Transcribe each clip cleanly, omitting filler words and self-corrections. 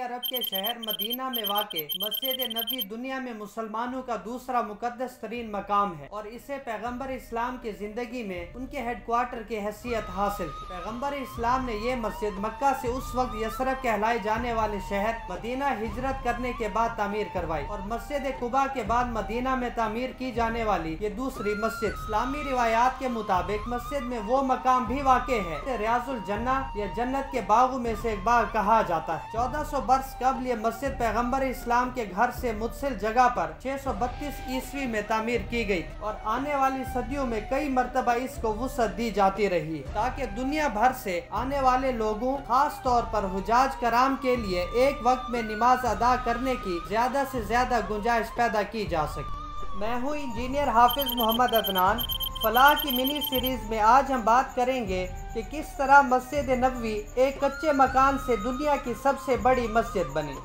अरब के शहर मदीना में वाक़े मस्जिद नबवी दुनिया में मुसलमानों का दूसरा मुकद्दस तरीन मकाम है और इसे पैगम्बर इस्लाम की जिंदगी में उनके हेडक्वार्टर की हैसियत हासिल थी। पैगम्बर इस्लाम ने यह मस्जिद मक्का से उस वक्त यसरब कहलाए जाने वाले शहर मदीना हिजरत करने के बाद तामीर करवाई और मस्जिद कुबा के बाद मदीना में तामीर की जाने वाली ये दूसरी मस्जिद। इस्लामी रिवायात के मुताबिक मस्जिद में वो मकाम भी वाक़े है रियाजुल जन्ना या जन्नत के बागों में से एक बाग कहा जाता है। 1400 वर्ष कबल ये मस्जिद पैगम्बर इस्लाम के घर से मुतसिल जगह पर 632 ईस्वी में तामीर की गई और आने वाली सदियों में कई मरतबा इसको वुसअत दी जाती रही ताकि दुनिया भर से आने वाले लोगों खास तौर पर हुजाज कराम के लिए एक वक्त में नमाज अदा करने की ज्यादा से ज्यादा गुंजाइश पैदा की जा सके। मैं हूँ इंजीनियर हाफिज मोहम्मद अदनान। फलाह की मिनी सीरीज में आज हम बात करेंगे कि किस तरह मस्जिद नबवी एक कच्चे मकान से दुनिया की सबसे बड़ी मस्जिद बनी।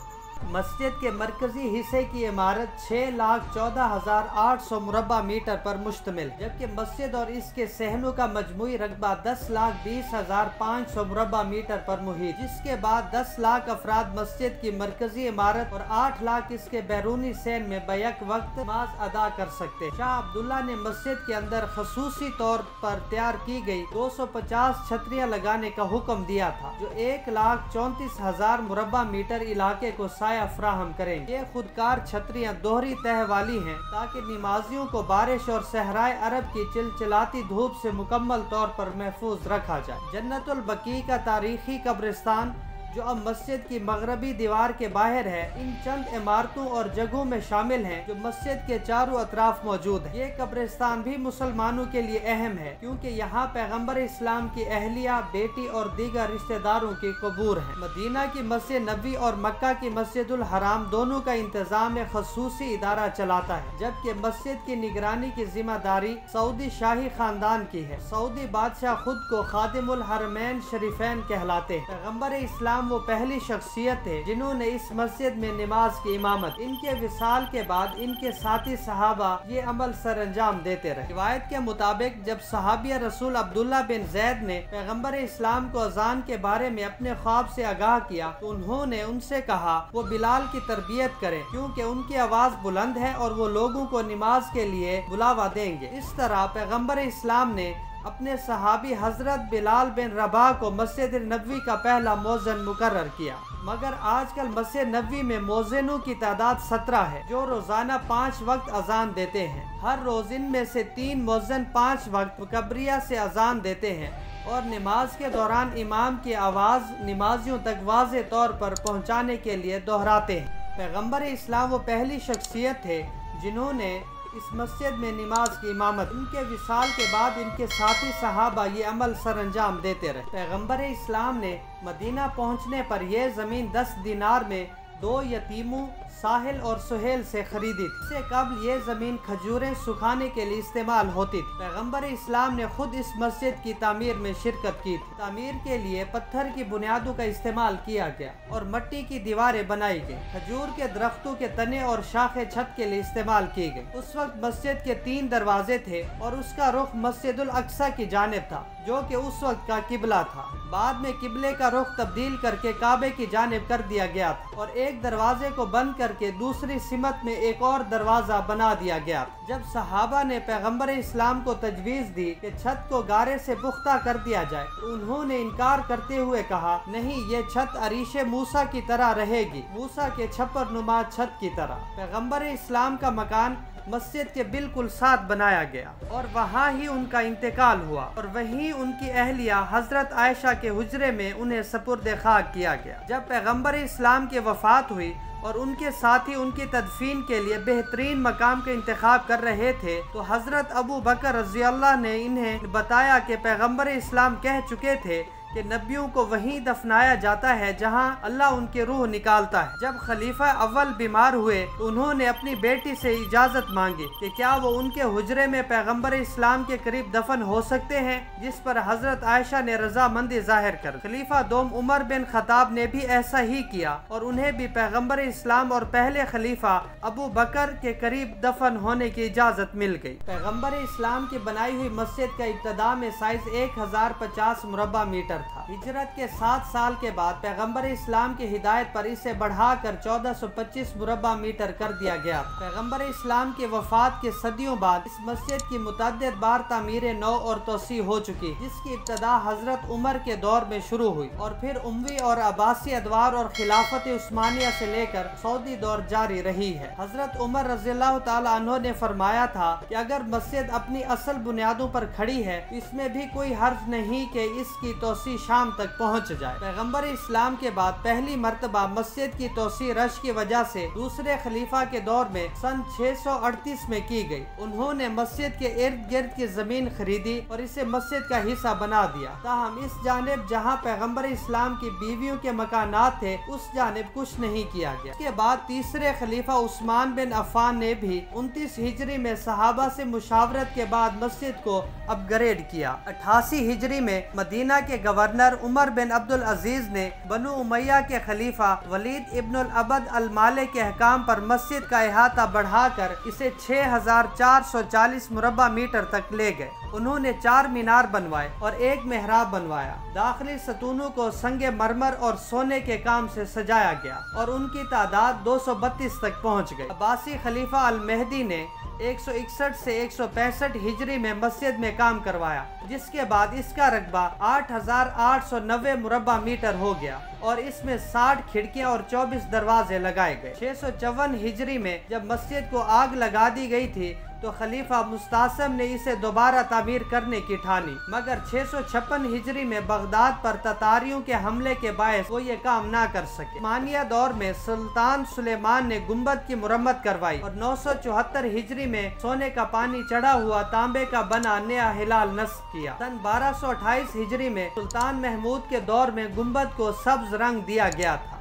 मस्जिद के मरकजी हिस्से की इमारत 6,14,800 मुरबा मीटर पर मुश्तमिल, जबकि मस्जिद और इसके सहनों का मजमूई रकबा 10,20,500 मुरबा मीटर पर मुहित, जिसके बाद 10 लाख अफराद मस्जिद की मरकजी इमारत और 8 लाख इसके बैरूनी सहन में बैक वक्त नमाज अदा कर सकते। शाह अब्दुल्ला ने मस्जिद के अंदर खसूसी तौर पर तैयार की गई 250 छतरियाँ लगाने का हुक्म दिया था, जो 1,34,000 मुरबा मीटर इलाके को फ्राहम करेंगे। ये खुदकार छतरियाँ दोहरी तह वाली हैं ताकि नमाजियों को बारिश और सहराए अरब की चिलचिलाती धूप से मुकम्मल तौर पर महफूज रखा जाए। जन्नतुल बकी का तारीखी कब्रिस्तान जो अब मस्जिद की मगरबी दीवार के बाहर है, इन चंद इमारतों और जगहों में शामिल हैं जो मस्जिद के चारों अतराफ मौजूद है। ये कब्रिस्तान भी मुसलमानों के लिए अहम है क्योंकि यहाँ पैगम्बर इस्लाम की अहलिया, बेटी और दीगर रिश्तेदारों की कबूर है। मदीना की मस्जिद नबवी और मक्का की मस्जिदुल हराम दोनों का इंतजाम एक खसूसी इदारा चलाता है, जबकि मस्जिद की निगरानी की जिम्मेदारी सऊदी शाही खानदान की है। सऊदी बादशाह खुद को खादिमुल हरमैन शरीफैन कहलाते हैं। पैगम्बर इस्लाम वो पहली शख्सियत थे जिन्होंने इस मस्जिद में नमाज की इमामत। इनके विसाल के बाद इनके साथी सहाबा ये अमल सर अंजाम देते रहे। रिवायत के मुताबिक जब सहाबिया रसूल अब्दुल्ला बिन जैद ने पैगम्बर इस्लाम को अजान के बारे में अपने ख्वाब से आगाह किया तो उन्होंने उनसे कहा वो बिलाल की तरबियत करें क्योंकि उनकी आवाज बुलंद है और वो लोगों को नमाज के लिए बुलावा देंगे। इस तरह पैगम्बर इस्लाम ने अपने सहाबी हजरत बिलाल बिन रबाह को मस्जिद नबवी का पहला मौज़न मुकर्रर किया। मगर आजकल मस्जिद नबवी में मौज़िनों की तादाद 17 है जो रोजाना 5 वक्त अजान देते हैं। हर रोज इनमें से 3 मौज़िन 5 वक्त कब्रिया से अजान देते हैं और नमाज के दौरान इमाम की आवाज़ नमाजियों तक वाज़े तौर पर पहुँचाने के लिए दोहराते हैं। पैगम्बर इस्लाम वो पहली शख्सियत थे जिन्होंने इस मस्जिद में नमाज की इमामत। इनके विसाल के बाद इनके साथी सहाबा ये अमल सर अंजाम देते रहे। पैगम्बर इस्लाम ने मदीना पहुंचने पर यह ज़मीन 10 दिनार में 2 यतीमों साहिल और सुहेल से खरीदी थी। इससे कबल ये जमीन खजूरें सुखाने के लिए इस्तेमाल होती थी। पैगम्बर इस्लाम ने खुद इस मस्जिद की तामीर में शिरकत की थी। तामीर के लिए पत्थर की बुनियादों का इस्तेमाल किया गया और मिट्टी की दीवारें बनाई गई। खजूर के दरख्तों के तने और शाखे छत के लिए इस्तेमाल की गई। उस वक्त मस्जिद के 3 दरवाजे थे और उसका रुख मस्जिदुल अक्सा की जानिब था जो कि उस वक्त का किबला था। बाद में किबले का रुख तब्दील करके काबे की जानिब कर दिया गया था और एक दरवाजे को बंद करके दूसरी सिमत में एक और दरवाजा बना दिया गया। जब सहाबा ने पैगम्बर इस्लाम को तजवीज़ दी कि छत को गारे से पुख्ता कर दिया जाए तो उन्होंने इनकार करते हुए कहा, नहीं, ये छत अरीशे मूसा की तरह रहेगी, मूसा के छप्पर नुमा छत की तरह। पैगम्बर इस्लाम का मकान मस्जिद के बिल्कुल साथ बनाया गया और वहाँ ही उनका इंतकाल हुआ और वहीं उनकी अहलिया हजरत आयशा के हुजरे में उन्हें सपुर्द खाक किया गया। जब पैगम्बर इस्लाम की वफात हुई और उनके साथी उनकी तदफीन के लिए बेहतरीन मकाम का इंतखाब कर रहे थे तो हजरत अबू बकर रज़ी अल्लाह ने इन्हें बताया कि पैगम्बर इस्लाम कह चुके थे कि नबियों को वहीं दफनाया जाता है जहां अल्लाह उनकी रूह निकालता है। जब खलीफा अव्वल बीमार हुए तो उन्होंने अपनी बेटी से इजाज़त मांगी कि क्या वो उनके हुजरे में पैगम्बर इस्लाम के करीब दफन हो सकते हैं, जिस पर हजरत आयशा ने रजामंदी जाहिर कर खलीफा दोम उमर बिन खताब ने भी ऐसा ही किया और उन्हें भी पैगम्बर इस्लाम और पहले खलीफा अबू बकर के करीब दफन होने की इजाज़त मिल गई। पैगम्बर इस्लाम की बनाई हुई मस्जिद का इब्तदा में साइज 1050 मुरबा मीटर था। हिजरत के 7 साल के बाद पैगंबर इस्लाम की हिदायत पर इसे बढ़ाकर 1425 मुरब्बा मीटर कर दिया गया। पैगंबर इस्लाम की वफात के सदियों बाद इस मस्जिद की मुतअद्दिद बार तामीर नौ और तोसी हो चुकी, जिसकी इब्तदा हजरत उमर के दौर में शुरू हुई और फिर उमवी और अब्बासी अदवार और खिलाफत उस्मानिया से लेकर सऊदी दौर जारी रही है। हजरत उमर रज़ियल्लाहु ताला अन्हु ने फरमाया था कि अगर मस्जिद अपनी असल बुनियादों पर खड़ी है तो इसमें भी कोई हर्ज नहीं कि इसकी तोसी शाम तक पहुँच जाए। पैगंबर इस्लाम के बाद पहली मर्तबा मस्जिद की तोसी रश की वजह से दूसरे खलीफा के दौर में सन 638 में की गई। उन्होंने मस्जिद के इर्द गिर्द की जमीन खरीदी और इसे मस्जिद का हिस्सा बना दिया। ताहम इस जानिब जहाँ पैगंबर इस्लाम की बीवियों के मकानात थे उस जानिब कुछ नहीं किया गया। इसके बाद तीसरे खलीफा उस्मान बिन अफ़ान ने भी 29 हिजरी में सहाबा से मुशावरत के बाद मस्जिद को अपग्रेड किया। 88 हिजरी में मदीना के गवर्नर उमर बिन अब्दुल अजीज ने बनु उमैया के खलीफा वलीद इब्नुल अबद अल माले के अहकाम पर मस्जिद का अहाता बढ़ाकर इसे 6440 मुरब्बा मीटर तक ले गए। उन्होंने 4 मीनार बनवाए और 1 मेहराब बनवाया। दाखिली सतूनों को संगे मरमर और सोने के काम से सजाया गया और उनकी तादाद 232 तक पहुँच गई। अब्बासी खलीफा अल मेहदी ने 161 से 165 हिजरी में मस्जिद में काम करवाया, जिसके बाद इसका रकबा 8890 मुरब्बा मीटर हो गया और इसमें 60 खिड़कियां और 24 दरवाजे लगाए गए। 654 हिजरी में जब मस्जिद को आग लगा दी गई थी तो खलीफा मुस्तासम ने इसे दोबारा तामीर करने की ठानी, मगर 656 हिजरी में बगदाद पर ततारियों के हमले के बायस वो ये काम ना कर सके। उस्मानिया दौर में सुल्तान सुलेमान ने गुम्बद की मुरम्मत करवाई और 974 हिजरी में सोने का पानी चढ़ा हुआ तांबे का बना नया हिलाल नस्ब किया। सन 1228 हिजरी में सुल्तान महमूद के दौर में गुम्बद को सब्ज रंग दिया गया था।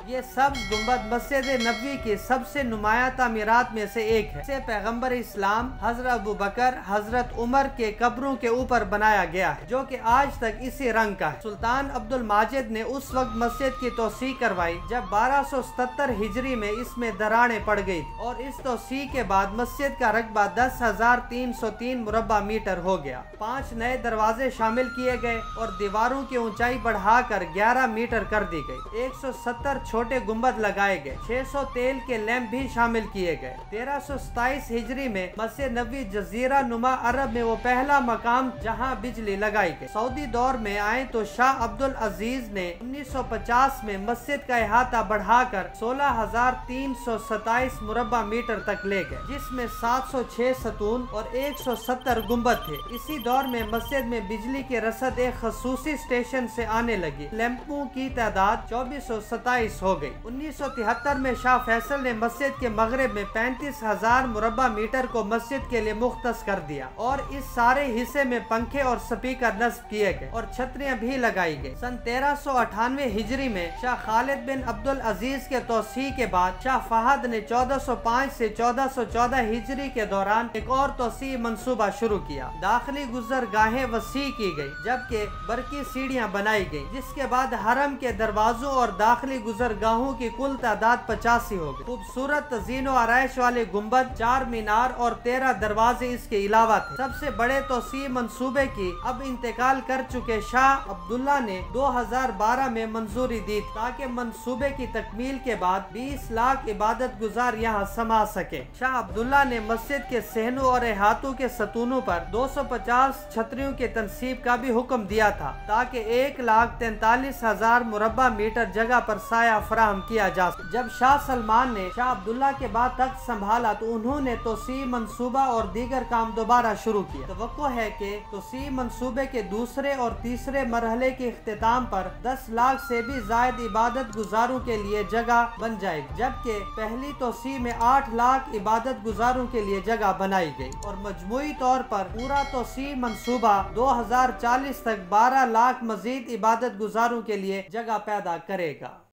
ये सब्ज गुम्बद मस्जिद नबवी की सबसे नुमाया तामीरात में से एक है। इसे पैगंबर इस्लाम, हजरत अबू बकर, हजरत उमर के कब्रों के ऊपर बनाया गया है, जो कि आज तक इसी रंग का है। सुल्तान अब्दुल माजिद ने उस वक्त मस्जिद की तोसी करवाई जब 1277 हिजरी में इसमें दरारें पड़ गई और इस तोसी के बाद मस्जिद का रकबा 10,303 मुरब्बा मीटर हो गया। 5 नए दरवाजे शामिल किए गए और दीवारों की ऊंचाई बढ़ाकर 11 मीटर कर दी गई। 170 छोटे गुम्बद लगाए गए। 600 तेल के लैंप भी शामिल किए गए। 1327 हिजरी में मस्जिद नबवी जजीरा नुमा अरब में वो पहला मकाम जहां बिजली लगाई गई। सऊदी दौर में आए तो शाह अब्दुल अजीज ने 1950 में मस्जिद का अहाता बढ़ाकर 16,327 मुरब्बा मीटर तक ले गए, जिसमें 706 सतून और 170 गुम्बद थे। इसी दौर में मस्जिद में बिजली की रसद एक खसूसी स्टेशन से आने लगी। लैंपों की तादाद 2427 हो गई। 1973 में शाह फैसल ने मस्जिद के मगरिब में 35,000 मुरब्बा मीटर को मस्जिद के लिए मुख्तस कर दिया और इस सारे हिस्से में पंखे और स्पीकर नस्ब किए गए और छतरियां भी लगाई गई। सन 1398 हिजरी में शाह खालिद बिन अब्दुल अजीज के तोसी के बाद शाह फहद ने 1405 से 1414 हिजरी के दौरान एक और तोसी मंसूबा शुरू किया। दाखिली गुजरगाहें वसी की गई जबकि बरकी सीढ़ियां बनाई गई, जिसके बाद हरम के दरवाजों और दाखिली गुजरगाहों की कुल तादाद 85 हो गई। खूबसूरत तज़ीनो आराइश वाले गुम्बद, 4 मीनार और 13 दरवाजे इसके अलावा थे। सबसे बड़े तोसी मंसूबे की अब इंतकाल कर चुके शाह अब्दुल्ला ने 2012 में मंजूरी दी ताकि मंसूबे की तकमील के बाद 20 लाख इबादत गुजार यहाँ समा सके। शाह अब्दुल्ला ने मस्जिद के सहनों और अहातों के सतूनों पर 250 छतरियों के तनसीब का भी हुक्म दिया था ताकि 1,43,000 मुरब्बा मीटर जगह पर साया फराहम किया जा सके। जब शाह सलमान ने शाह अब्दुल्ला के बाद तख्त संभाला तो उन्होंने तोसी मंसूबा और दीगर काम दोबारा शुरू किया। तवक्को है कि तोसी मंसूबे के दूसरे और तीसरे मरहले के इख्तिताम पर 10 लाख से भी ज्यादा इबादत गुजारों के लिए जगह बन जाएगी, जबकि पहली तोसी में 8 लाख इबादत गुजारों के लिए जगह बनाई गई और मजमूई तौर पर पूरा तोसी मंसूबा 2040 तक 12 लाख मजीद इबादत गुजारों के लिए जगह पैदा करेगा।